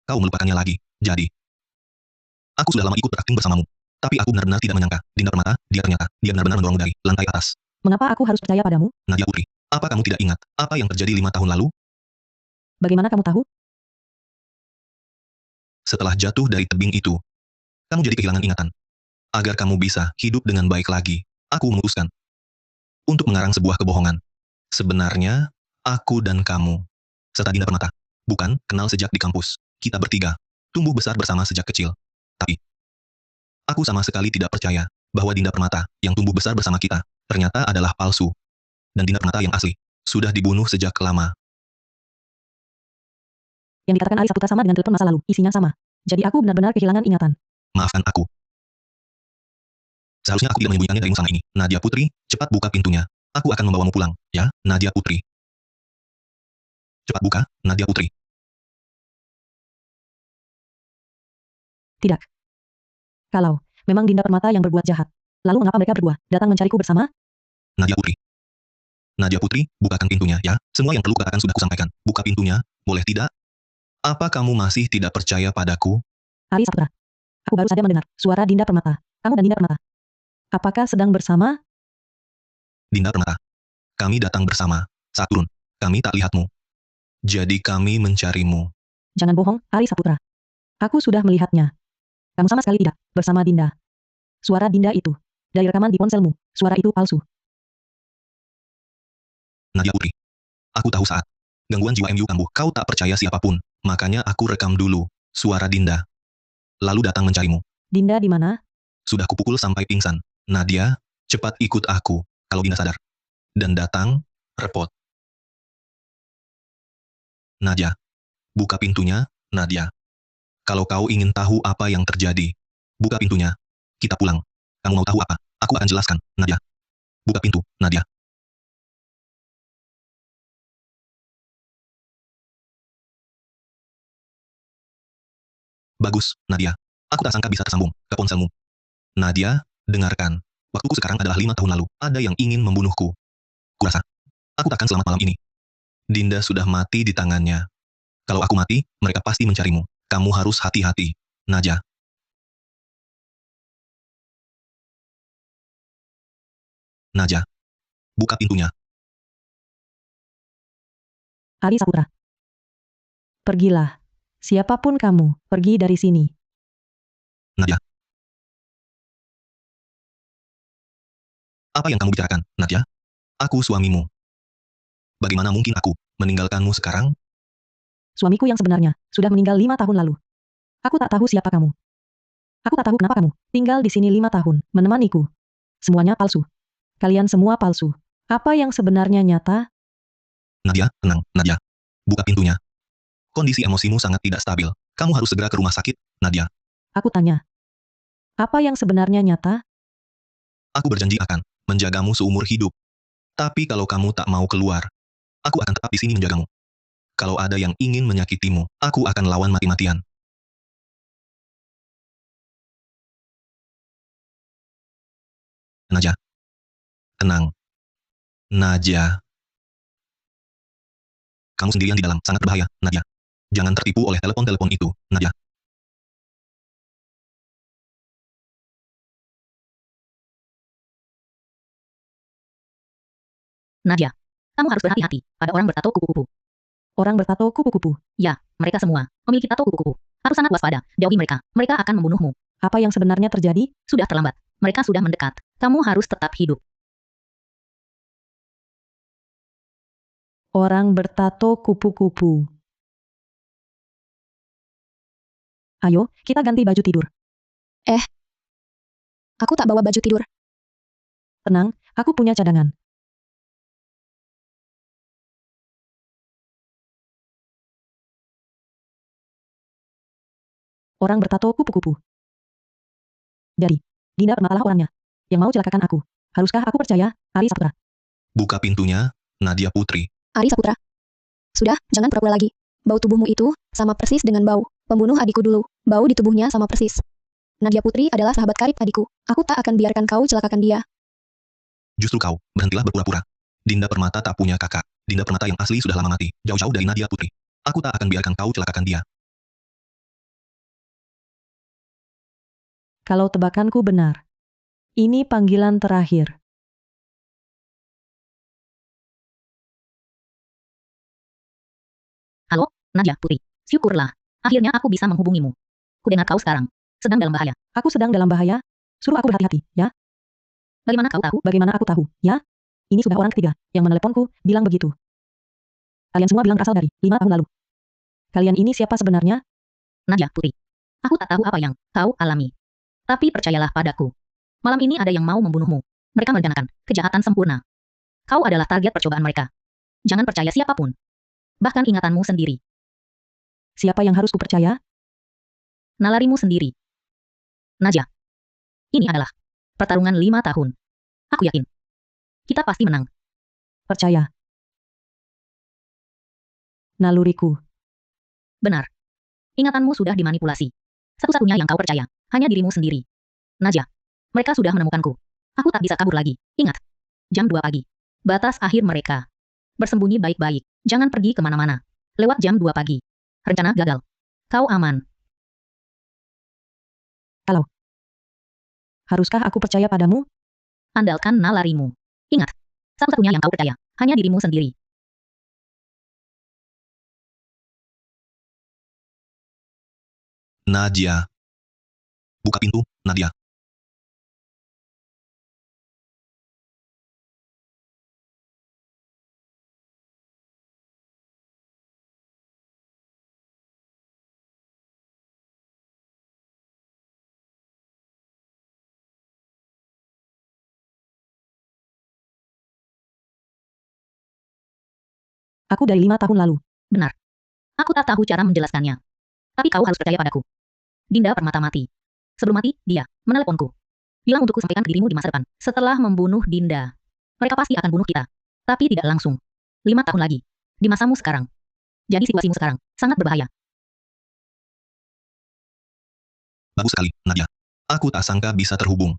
kau melupakannya lagi. Jadi, aku sudah lama ikut berakting bersamamu. Tapi aku benar-benar tidak menyangka, Dinda Permata, dia benar-benar mendorongmu dari lantai atas. Mengapa aku harus percaya padamu? Nadia Putri, apa kamu tidak ingat apa yang terjadi 5 tahun lalu? Bagaimana kamu tahu? Setelah jatuh dari tebing itu, kamu jadi kehilangan ingatan. Agar kamu bisa hidup dengan baik lagi, aku memutuskan untuk mengarang sebuah kebohongan. Sebenarnya, aku dan kamu, serta Dinda Permata, bukan kenal sejak di kampus. Kita bertiga, tumbuh besar bersama sejak kecil. Tapi, aku sama sekali tidak percaya bahwa Dinda Permata yang tumbuh besar bersama kita, ternyata adalah palsu. Dan Dinda Permata yang asli, sudah dibunuh sejak lama. Yang dikatakan Ari Saputra sama dengan telepon masa lalu, isinya sama. Jadi aku benar-benar kehilangan ingatan. Maafkan aku. Seharusnya aku tidak menyembunyikannya darimu selama ini. Nadia Putri, cepat buka pintunya. Aku akan membawamu pulang, ya, Nadia Putri. Cepat buka, Nadia Putri. Tidak. Kalau memang Dinda Permata yang berbuat jahat, lalu mengapa mereka berdua datang mencariku bersama? Nadia Putri. Nadia Putri, bukakan pintunya, ya. Semua yang perlu katakan sudah kusampaikan. Buka pintunya, boleh tidak? Apa kamu masih tidak percaya padaku? Ari Saputra. Aku baru saja mendengar suara Dinda Permata. Kamu dan Dinda Permata. Apakah sedang bersama? Dinda Permata. Kami datang bersama. Saat turun, kami tak lihatmu. Jadi kami mencarimu. Jangan bohong, Ari Saputra. Aku sudah melihatnya. Kamu sama sekali tidak bersama Dinda. Suara Dinda itu dari rekaman di ponselmu. Suara itu palsu. Nadia Putri. Aku tahu saat gangguan jiwa MU kambuh, kau tak percaya siapapun. Makanya aku rekam dulu suara Dinda. Lalu datang mencarimu. Dinda di mana? Sudah kupukul sampai pingsan. Nadia, cepat ikut aku, kalau Dinda sadar. Dan datang, repot. Nadia, buka pintunya, Nadia. Kalau kau ingin tahu apa yang terjadi, buka pintunya. Kita pulang. Kamu mau tahu apa? Aku akan jelaskan, Nadia. Buka pintu, Nadia. Bagus, Nadia. Aku tak sangka bisa tersambung ke ponselmu. Nadia, dengarkan. Waktuku sekarang adalah 5 tahun lalu. Ada yang ingin membunuhku. Kurasa, aku takkan selamat malam ini. Dinda sudah mati di tangannya. Kalau aku mati, mereka pasti mencarimu. Kamu harus hati-hati, Nadia. Nadia, buka pintunya. Ari Saputra. Pergilah. Siapapun kamu, pergi dari sini. Nadia. Apa yang kamu bicarakan, Nadia? Aku suamimu. Bagaimana mungkin aku meninggalkanmu sekarang? Suamiku yang sebenarnya sudah meninggal 5 tahun lalu. Aku tak tahu siapa kamu. Aku tak tahu kenapa kamu tinggal di sini 5 tahun, menemaniku. Semuanya palsu. Kalian semua palsu. Apa yang sebenarnya nyata? Nadia, tenang, Nadia. Buka pintunya. Kondisi emosimu sangat tidak stabil. Kamu harus segera ke rumah sakit, Nadia. Aku tanya. Apa yang sebenarnya nyata? Aku berjanji akan menjagamu seumur hidup. Tapi kalau kamu tak mau keluar, aku akan tetap di sini menjagamu. Kalau ada yang ingin menyakitimu, aku akan lawan mati-matian. Nadia. Tenang. Nadia. Kamu sendirian di dalam, sangat berbahaya, Nadia. Jangan tertipu oleh telepon-telepon itu, Nadia. Nadia, kamu harus berhati-hati pada orang bertato kupu-kupu. Orang bertato kupu-kupu. Ya, mereka semua memiliki tato kupu-kupu. Harus sangat waspada, jauhi mereka. Mereka akan membunuhmu. Apa yang sebenarnya terjadi? Sudah terlambat. Mereka sudah mendekat. Kamu harus tetap hidup. Orang bertato kupu-kupu. Ayo, kita ganti baju tidur. Aku tak bawa baju tidur. Tenang, aku punya cadangan. Orang bertato kupu-kupu. Jadi, Dinda Permatalah orangnya. Yang mau celakakan aku. Haruskah aku percaya, Ari Saputra? Buka pintunya, Nadia Putri. Ari Saputra. Sudah, jangan pura-pura lagi. Bau tubuhmu itu sama persis dengan bau pembunuh adikku dulu. Bau di tubuhnya sama persis. Nadia Putri adalah sahabat karib adikku. Aku tak akan biarkan kau celakakan dia. Justru kau, berhentilah berpura-pura. Dinda Permata tak punya kakak. Dinda Permata yang asli sudah lama mati, jauh-jauh dari Nadia Putri. Aku tak akan biarkan kau celakakan dia. Kalau tebakanku benar. Ini panggilan terakhir. Halo, Nadia Putri. Syukurlah. Akhirnya aku bisa menghubungimu. Kudengar kau sekarang sedang dalam bahaya. Aku sedang dalam bahaya. Suruh aku berhati-hati, ya? Bagaimana kau tahu? Bagaimana aku tahu, ya? Ini sudah orang ketiga yang meneleponku, bilang begitu. Kalian semua bilang berasal dari 5 tahun lalu. Kalian ini siapa sebenarnya? Nadia Putri. Aku tak tahu apa yang kau alami. Tapi percayalah padaku. Malam ini ada yang mau membunuhmu. Mereka merencanakan kejahatan sempurna. Kau adalah target percobaan mereka. Jangan percaya siapapun. Bahkan ingatanmu sendiri. Siapa yang harus kupercaya? Nalarimu sendiri. Nadia. Ini adalah pertarungan 5 tahun. Aku yakin. Kita pasti menang. Percaya. Naluriku. Benar. Ingatanmu sudah dimanipulasi. Satu-satunya yang kau percaya, hanya dirimu sendiri. Nadia. Mereka sudah menemukanku. Aku tak bisa kabur lagi. Ingat. Jam 2 pagi. Batas akhir mereka. Bersembunyi baik-baik. Jangan pergi kemana-mana. Lewat jam 2 pagi. Rencana gagal. Kau aman. Haruskah aku percaya padamu? Andalkan nalarimu. Ingat. Satu-satunya yang kau percaya, hanya dirimu sendiri. Nadia. Buka pintu, Nadia. Aku dari 5 tahun lalu. Benar. Aku tak tahu cara menjelaskannya. Tapi kau harus percaya padaku. Dinda permata mati. Sebelum mati, dia meneleponku. Bilang untukku sampaikan ke dirimu di masa depan. Setelah membunuh Dinda, mereka pasti akan bunuh kita. Tapi tidak langsung. 5 tahun lagi. Di masamu sekarang. Jadi situasimu sekarang sangat berbahaya. Bagus sekali, Nadia. Aku tak sangka bisa terhubung.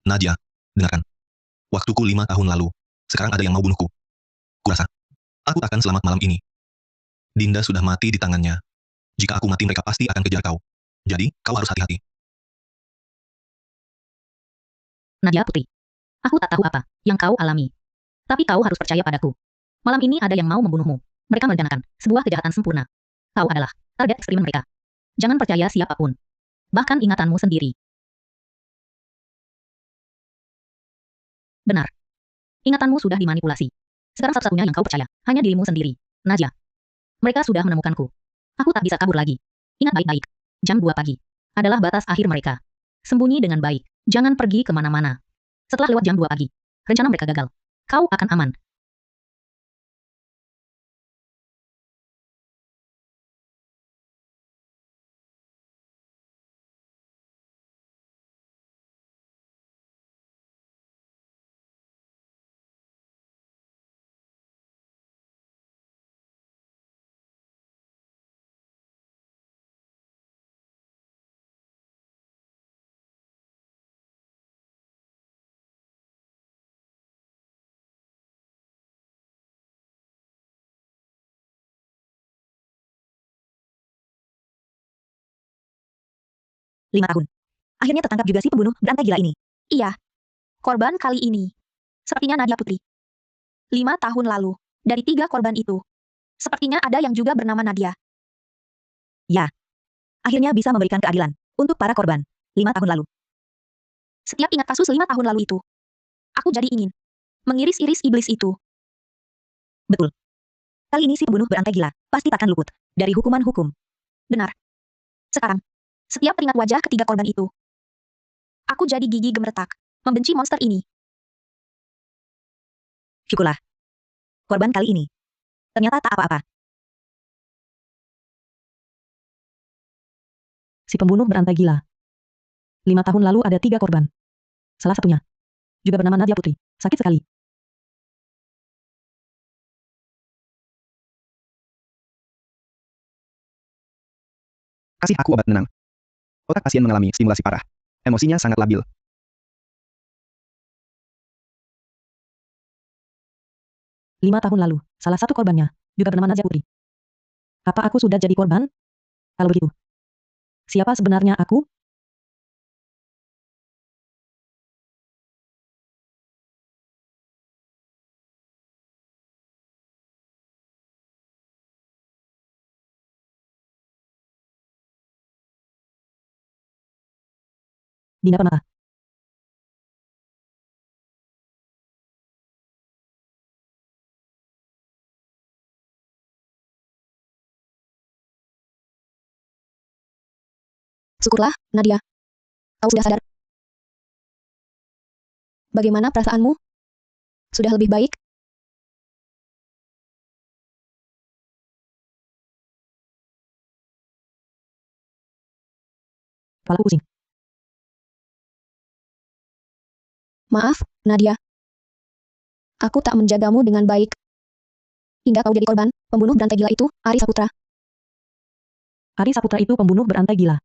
Nadia, dengarkan. Waktuku 5 tahun lalu. Sekarang ada yang mau bunuhku. Kurasa, aku takkan selamat malam ini. Dinda sudah mati di tangannya. Jika aku mati mereka pasti akan kejar kau. Jadi, kau harus hati-hati. Nadia Putri. Aku tak tahu apa yang kau alami. Tapi kau harus percaya padaku. Malam ini ada yang mau membunuhmu. Mereka merencanakan sebuah kejahatan sempurna. Kau adalah target eksperimen mereka. Jangan percaya siapapun. Bahkan ingatanmu sendiri. Benar. Ingatanmu sudah dimanipulasi. Sekarang satu-satunya yang kau percaya, hanya dirimu sendiri, Nadia. Mereka sudah menemukanku. Aku tak bisa kabur lagi. Ingat baik-baik. Jam 2 pagi adalah batas akhir mereka. Sembunyi dengan baik. Jangan pergi kemana-mana. Setelah lewat jam 2 pagi, rencana mereka gagal. Kau akan aman. Lima tahun. Akhirnya tertangkap juga si pembunuh berantai gila ini. Iya. Korban kali ini. Sepertinya Nadia Putri. 5 tahun lalu. Dari 3 korban itu. Sepertinya ada yang juga bernama Nadia. Ya. Akhirnya bisa memberikan keadilan untuk para korban 5 tahun lalu. Setiap ingat kasus 5 tahun lalu itu. Aku jadi ingin mengiris-iris iblis itu. Betul. Kali ini si pembunuh berantai gila pasti takkan luput dari hukuman hukum. Benar. Sekarang, setiap teringat wajah ketiga korban itu, aku jadi gigi gemeretak, membenci monster ini. Syukurlah. Korban kali ini ternyata tak apa-apa. Si pembunuh berantai gila. 5 tahun lalu ada 3 korban. Salah satunya juga bernama Nadia Putri. Sakit sekali. Kasih aku obat penenang. Otak pasien mengalami stimulasi parah. Emosinya sangat labil. 5 tahun lalu, salah satu korbannya juga bernama Nadia Putri. Apa aku sudah jadi korban? Kalau begitu, siapa sebenarnya aku? Dinda Permata. Syukurlah, Nadia. Kau sudah sadar. Bagaimana perasaanmu? Sudah lebih baik? Kepalaku pusing. Maaf, Nadia. Aku tak menjagamu dengan baik. Hingga kau jadi korban, pembunuh berantai gila itu, Ari Saputra. Ari Saputra itu pembunuh berantai gila.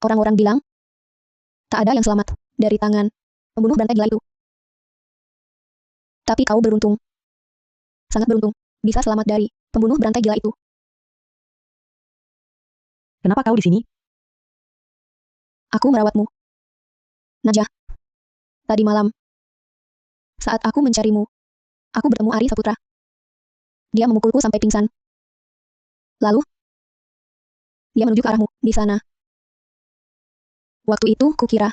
Orang-orang bilang, tak ada yang selamat dari tangan pembunuh berantai gila itu. Tapi kau beruntung. Sangat beruntung, bisa selamat dari pembunuh berantai gila itu. Kenapa kau di sini? Aku merawatmu. Najah. Tadi malam, saat aku mencarimu, aku bertemu Ari Saputra. Dia memukulku sampai pingsan. Lalu, dia menuju ke arahmu, di sana. Waktu itu, kukira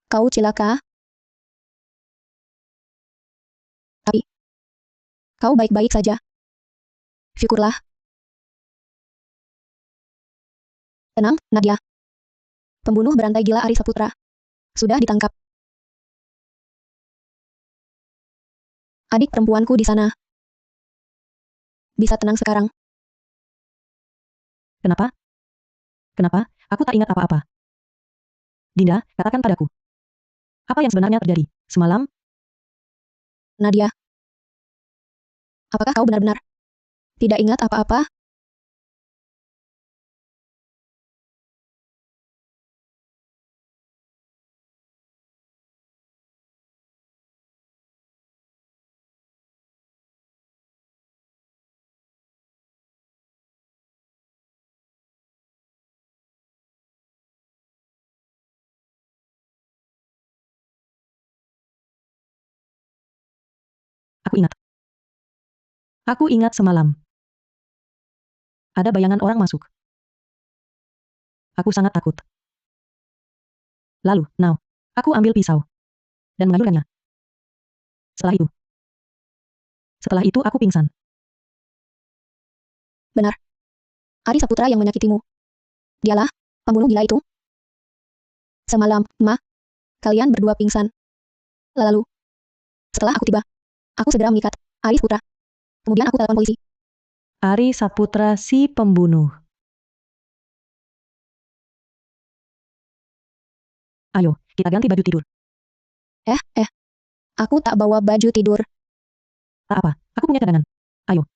kau celaka. Tapi, kau baik-baik saja. Syukurlah. Tenang, Nadia. Pembunuh berantai gila Ari Saputra sudah ditangkap. Adik perempuanku di sana. Bisa tenang sekarang. Kenapa? Kenapa? Aku tak ingat apa-apa. Dinda, katakan padaku. Apa yang sebenarnya terjadi semalam? Nadia. Apakah kau benar-benar tidak ingat apa-apa? Aku ingat. Aku ingat semalam. Ada bayangan orang masuk. Aku sangat takut. Lalu, aku ambil pisau dan mengayunkannya. Setelah itu aku pingsan. Benar. Ari Saputra yang menyakitimu. Dialah pembunuh gila itu. Semalam, kalian berdua pingsan. Lalu, setelah aku tiba, aku segera mengikat Ari Saputra. Kemudian aku telepon polisi. Ari Saputra si pembunuh. Ayo, kita ganti baju tidur. Aku tak bawa baju tidur. Tak apa, aku punya cadangan. Ayo.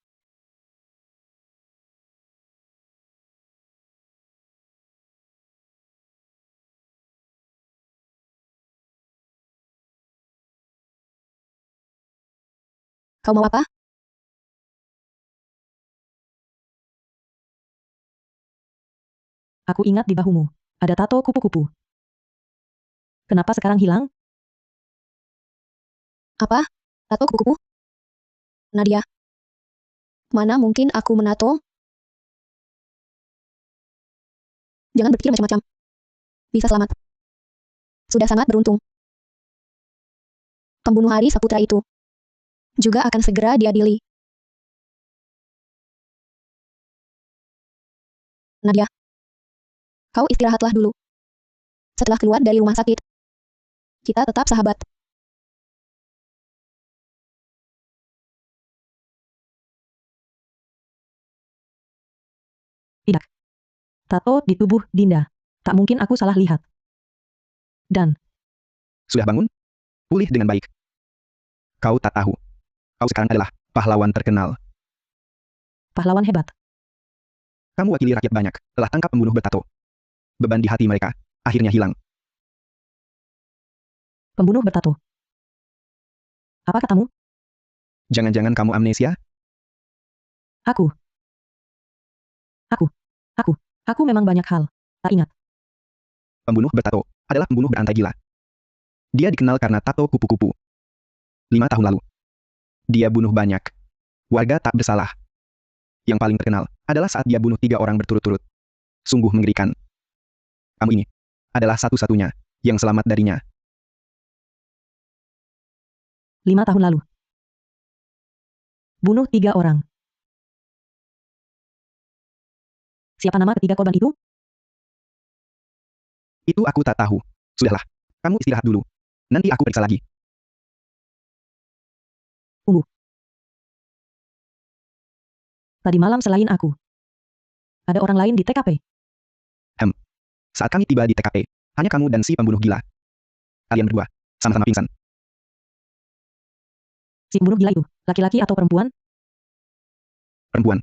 Kau mau apa? Aku ingat di bahumu. Ada tato kupu-kupu. Kenapa sekarang hilang? Apa? Tato kupu-kupu? Nadia. Mana mungkin aku menato? Jangan berpikir macam-macam. Bisa selamat. Sudah sangat beruntung. Pembunuh Ari Saputra itu juga akan segera diadili. Nadia. Kau istirahatlah dulu. Setelah keluar dari rumah sakit, kita tetap sahabat. Tidak. Tato di tubuh Dinda. Tak mungkin aku salah lihat. Dan, Sudah bangun? Pulih dengan baik. Kau tak tahu. Kau sekarang adalah pahlawan terkenal. pahlawan hebat. Kamu wakili rakyat banyak, telah tangkap pembunuh bertato. Beban di hati mereka akhirnya hilang. Pembunuh bertato. Apa katamu? Jangan-jangan kamu amnesia? Aku. Aku memang banyak hal. Tak ingat. Pembunuh bertato adalah pembunuh berantai gila. Dia dikenal karena tato kupu-kupu. 5 tahun lalu, dia bunuh banyak warga tak bersalah. Yang paling terkenal adalah saat dia bunuh 3 orang berturut-turut. Sungguh mengerikan. Kamu ini adalah satu-satunya yang selamat darinya. 5 tahun lalu. Bunuh 3 orang. Siapa nama ketiga korban itu? Itu aku tak tahu. Sudahlah, kamu istirahat dulu. Nanti aku periksa lagi. Tadi malam selain aku. Ada orang lain di TKP. Saat kami tiba di TKP, hanya kamu dan si pembunuh gila. Kalian berdua sama-sama pingsan. Si pembunuh gila itu, laki-laki atau perempuan? Perempuan.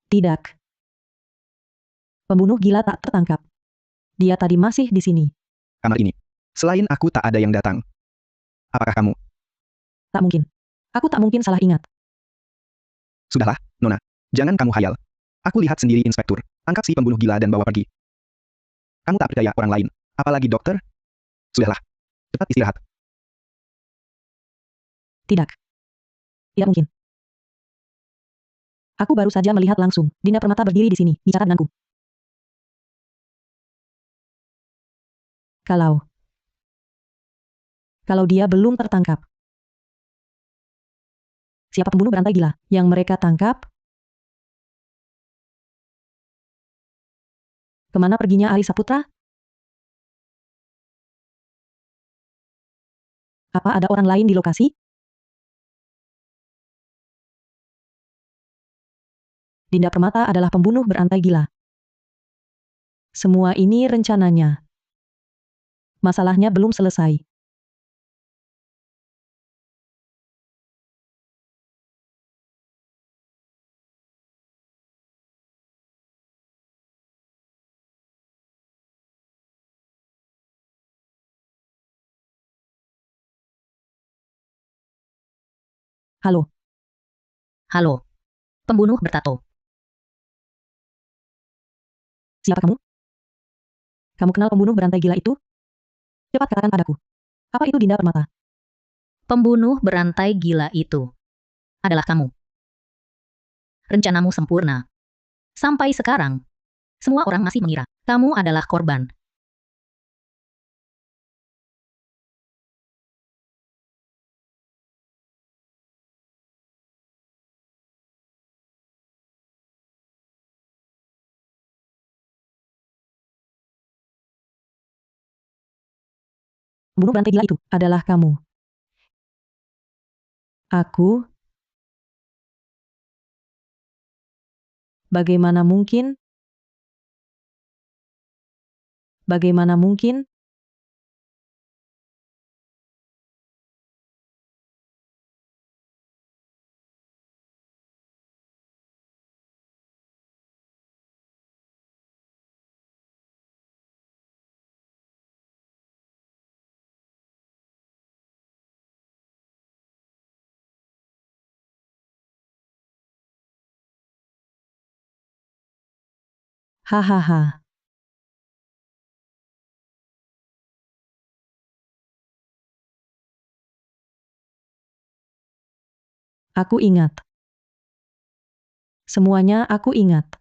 Tidak. Pembunuh gila tak tertangkap. Dia tadi masih di sini. Kamar ini. Selain aku tak ada yang datang. Apakah kamu? Tak mungkin. Aku tak mungkin salah ingat. Sudahlah, Nona. Jangan kamu hayal. Aku lihat sendiri inspektur. Tangkap si pembunuh gila dan bawa pergi. Kamu tak percaya orang lain. Apalagi dokter? Sudahlah. Cepat istirahat. Tidak. Tidak mungkin. Aku baru saja melihat langsung. Dinda Permata berdiri di sini, bicara denganku. Kalau dia belum tertangkap. Siapa pembunuh berantai gila yang mereka tangkap? Kemana perginya Ari Saputra? Apa ada orang lain di lokasi? Dinda Permata adalah pembunuh berantai gila. Semua ini rencananya. Masalahnya belum selesai. Halo, Halo. Pembunuh bertato. siapa kamu? Kamu kenal pembunuh berantai gila itu? Cepat katakan padaku. Apa itu Dinda Permata? Pembunuh berantai gila itu adalah kamu. Rencanamu sempurna. Sampai sekarang, semua orang masih mengira kamu adalah korban. Pembunuh berantai gila itu adalah kamu. Aku? Bagaimana mungkin? Bagaimana mungkin? Hahaha. Aku ingat. Semuanya aku ingat.